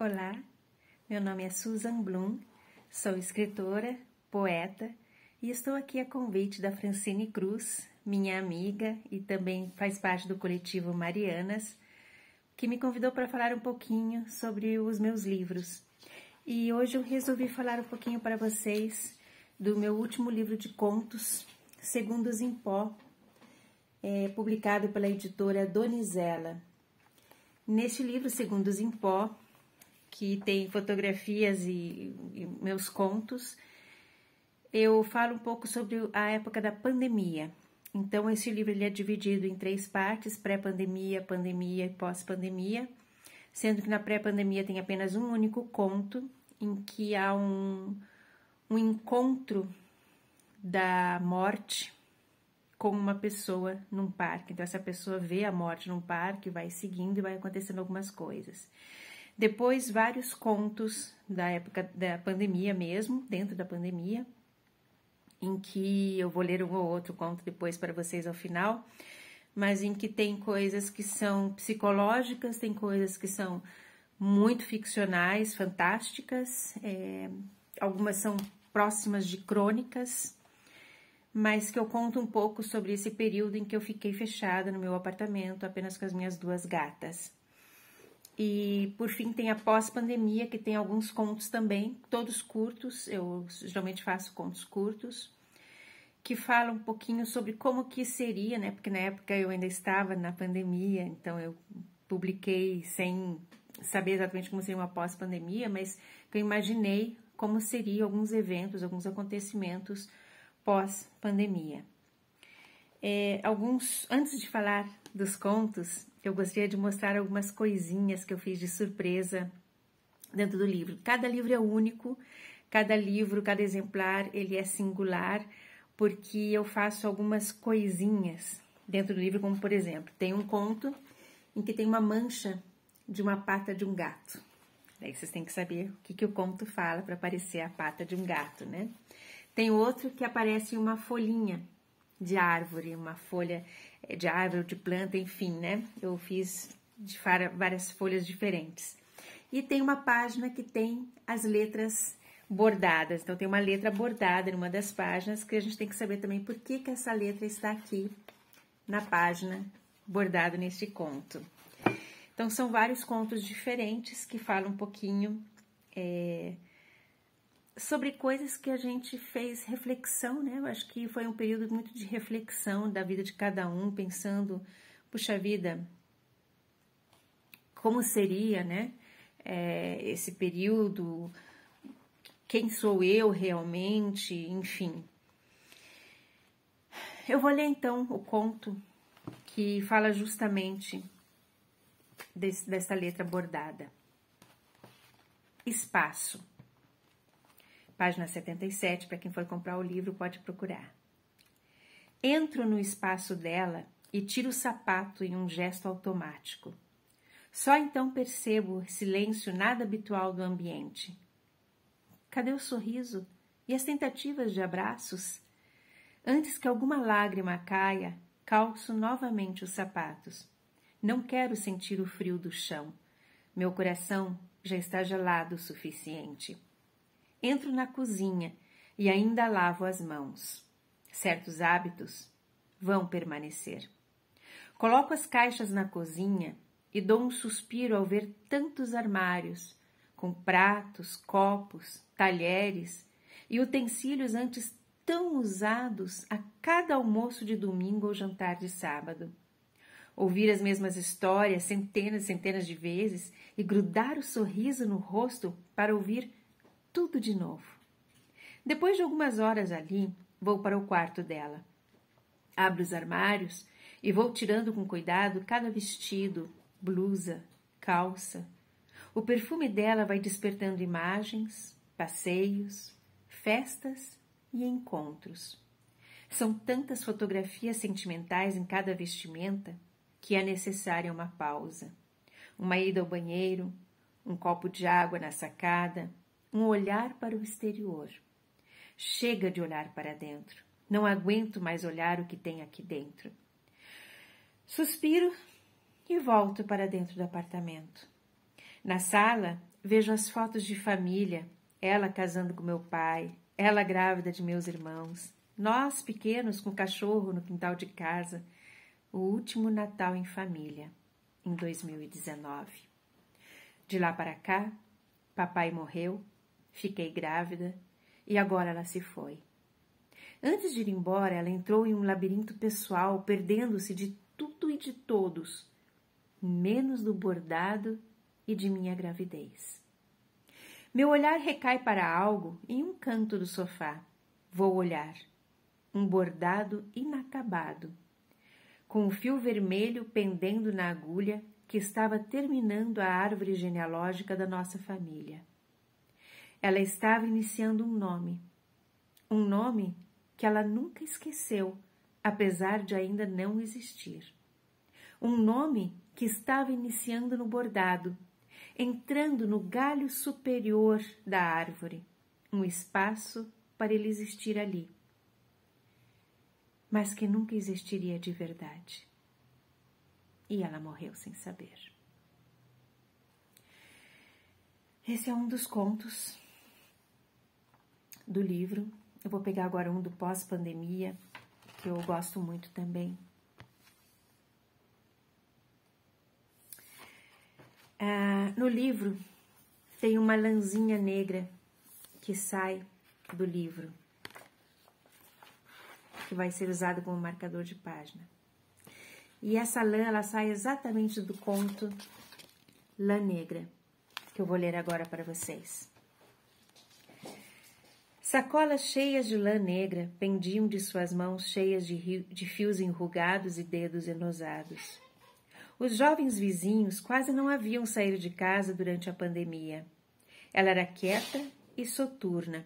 Olá, meu nome é Susan Blum, sou escritora, poeta e estou aqui a convite da Francine Cruz, minha amiga e também faz parte do coletivo Marianas, que me convidou para falar um pouquinho sobre os meus livros. E hoje eu resolvi falar um pouquinho para vocês do meu último livro de contos, Segundos em Pó, publicado pela editora Donizela. Neste livro, Segundos em Pó, que tem fotografias e meus contos, eu falo um pouco sobre a época da pandemia. Então, esse livro ele é dividido em 3 partes, pré-pandemia, pandemia e pós-pandemia, sendo que na pré-pandemia tem apenas um único conto, em que há um encontro da morte com uma pessoa num parque. Então, essa pessoa vê a morte num parque, vai seguindo e vai acontecendo algumas coisas. Depois, vários contos da época da pandemia mesmo, dentro da pandemia, em que eu vou ler um ou outro conto depois para vocês ao final, mas em que tem coisas que são psicológicas, tem coisas que são muito ficcionais, fantásticas, algumas são próximas de crônicas, mas que eu conto um pouco sobre esse período em que eu fiquei fechada no meu apartamento, apenas com as minhas 2 gatas. E, por fim, tem a pós-pandemia, que tem alguns contos também, todos curtos, eu geralmente faço contos curtos, que falam um pouquinho sobre como que seria, né? Porque na época eu ainda estava na pandemia, então eu publiquei sem saber exatamente como seria uma pós-pandemia, mas eu imaginei como seriam alguns eventos, alguns acontecimentos pós-pandemia. Antes de falar dos contos, eu gostaria de mostrar algumas coisinhas que eu fiz de surpresa dentro do livro. Cada livro é único, cada livro, cada exemplar, ele é singular, porque eu faço algumas coisinhas dentro do livro, como por exemplo, tem um conto em que tem uma mancha de uma pata de um gato. Daí vocês têm que saber o que o conto fala para aparecer a pata de um gato, né? Tem outro que aparece uma folhinha de árvore, uma folha de árvore, de planta, enfim, né? Eu fiz de várias folhas diferentes. E tem uma página que tem as letras bordadas. Então, tem uma letra bordada numa das páginas que a gente tem que saber também por que essa letra está aqui na página bordada neste conto. Então, são vários contos diferentes que falam um pouquinho sobre coisas que a gente fez reflexão, né? Eu acho que foi um período muito de reflexão da vida de cada um, pensando, puxa vida, como seria, né? Esse período, quem sou eu realmente, enfim. Eu vou ler então o conto que fala justamente dessa letra bordada. Espaço. Página 77, para quem for comprar o livro pode procurar. Entro no espaço dela e tiro o sapato em um gesto automático. Só então percebo o silêncio nada habitual do ambiente. Cadê o sorriso e as tentativas de abraços? Antes que alguma lágrima caia, calço novamente os sapatos. Não quero sentir o frio do chão. Meu coração já está gelado o suficiente. Entro na cozinha e ainda lavo as mãos. Certos hábitos vão permanecer. Coloco as caixas na cozinha e dou um suspiro ao ver tantos armários, com pratos, copos, talheres e utensílios antes tão usados a cada almoço de domingo ou jantar de sábado. Ouvir as mesmas histórias centenas e centenas de vezes e grudar o sorriso no rosto para ouvir tudo de novo. Depois de algumas horas ali, vou para o quarto dela. Abro os armários e vou tirando com cuidado cada vestido, blusa, calça. O perfume dela vai despertando imagens, passeios, festas e encontros. São tantas fotografias sentimentais em cada vestimenta que é necessária uma pausa. Uma ida ao banheiro, um copo de água na sacada, um olhar para o exterior. Chega de olhar para dentro. Não aguento mais olhar o que tem aqui dentro. Suspiro e volto para dentro do apartamento. Na sala, vejo as fotos de família, ela casando com meu pai, ela grávida de meus irmãos, nós pequenos com cachorro no quintal de casa, o último Natal em família, em 2019. De lá para cá, papai morreu, fiquei grávida e agora ela se foi. Antes de ir embora, ela entrou em um labirinto pessoal, perdendo-se de tudo e de todos, menos do bordado e de minha gravidez. Meu olhar recai para algo em um canto do sofá. Vou olhar. Um bordado inacabado, com o fio vermelho pendendo na agulha que estava terminando a árvore genealógica da nossa família. Ela estava iniciando um nome que ela nunca esqueceu, apesar de ainda não existir. Um nome que estava iniciando no bordado, entrando no galho superior da árvore, um espaço para ele existir ali, mas que nunca existiria de verdade. E ela morreu sem saber. Esse é um dos contos do livro. Eu vou pegar agora um do pós-pandemia, que eu gosto muito também. No livro tem uma lãzinha negra que sai do livro, que vai ser usada como marcador de página. E essa lã, ela sai exatamente do conto Lã Negra, que eu vou ler agora para vocês. Sacolas cheias de lã negra pendiam de suas mãos cheias de fios enrugados e dedos enosados. Os jovens vizinhos quase não haviam saído de casa durante a pandemia. Ela era quieta e soturna.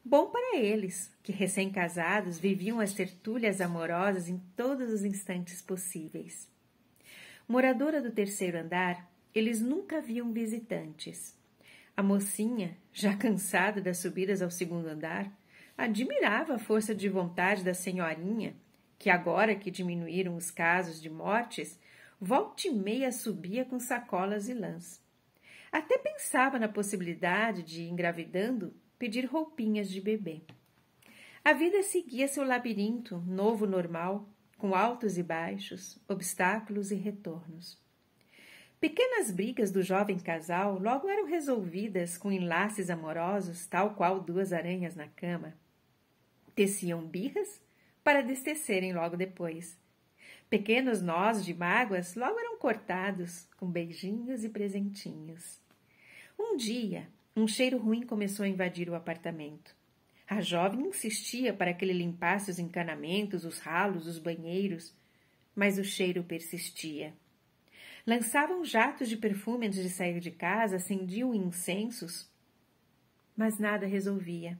Bom para eles, que recém-casados viviam as tertúlias amorosas em todos os instantes possíveis. Moradora do terceiro andar, eles nunca viam visitantes. A mocinha, já cansada das subidas ao segundo andar, admirava a força de vontade da senhorinha, que agora que diminuíram os casos de mortes, volta e meia subia com sacolas e lãs. Até pensava na possibilidade de, engravidando, pedir roupinhas de bebê. A vida seguia seu labirinto, novo normal, com altos e baixos, obstáculos e retornos. Pequenas brigas do jovem casal logo eram resolvidas com enlaces amorosos, tal qual duas aranhas na cama. Teciam birras para destecerem logo depois. Pequenos nós de mágoas logo eram cortados, com beijinhos e presentinhos. Um dia, um cheiro ruim começou a invadir o apartamento. A jovem insistia para que ele limpasse os encanamentos, os ralos, os banheiros, mas o cheiro persistia. Lançavam jatos de perfume antes de sair de casa, acendiam incensos, mas nada resolvia.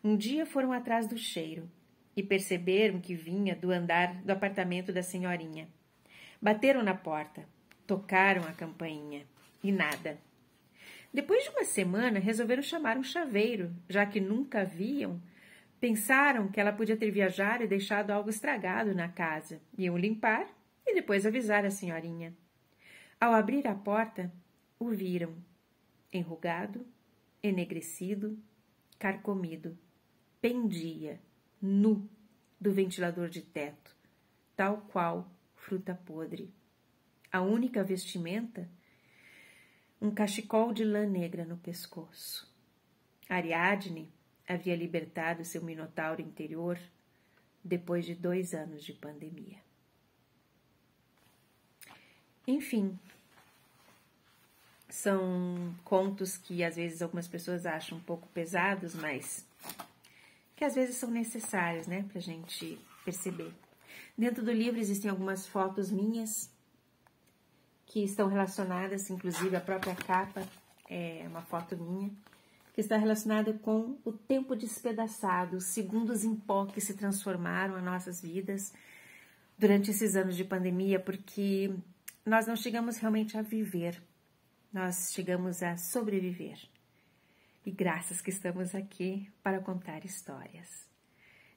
Um dia foram atrás do cheiro e perceberam que vinha do andar do apartamento da senhorinha. Bateram na porta, tocaram a campainha e nada. Depois de uma semana, resolveram chamar um chaveiro, já que nunca a viam. Pensaram que ela podia ter viajado e deixado algo estragado na casa. Iam limpar e depois avisar a senhorinha. Ao abrir a porta, o viram, enrugado, enegrecido, carcomido, pendia, nu, do ventilador de teto, tal qual fruta podre. A única vestimenta, um cachecol de lã negra no pescoço. Ariadne havia libertado seu minotauro interior depois de 2 anos de pandemia. Enfim, são contos que às vezes algumas pessoas acham um pouco pesados, mas que às vezes são necessários, né, pra gente perceber. Dentro do livro existem algumas fotos minhas que estão relacionadas, inclusive a própria capa é uma foto minha, que está relacionada com o tempo despedaçado, os segundos em pó que se transformaram as nossas vidas durante esses anos de pandemia, porque nós não chegamos realmente a viver, nós chegamos a sobreviver. E graças que estamos aqui para contar histórias.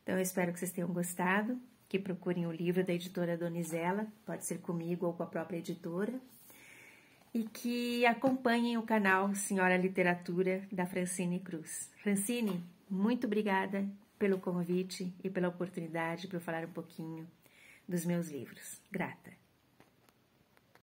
Então eu espero que vocês tenham gostado, que procurem o livro da editora Donizela, pode ser comigo ou com a própria editora. e que acompanhem o canal Senhora Literatura da Francine Cruz. Francine, muito obrigada pelo convite e pela oportunidade para eu falar um pouquinho dos meus livros. Grata.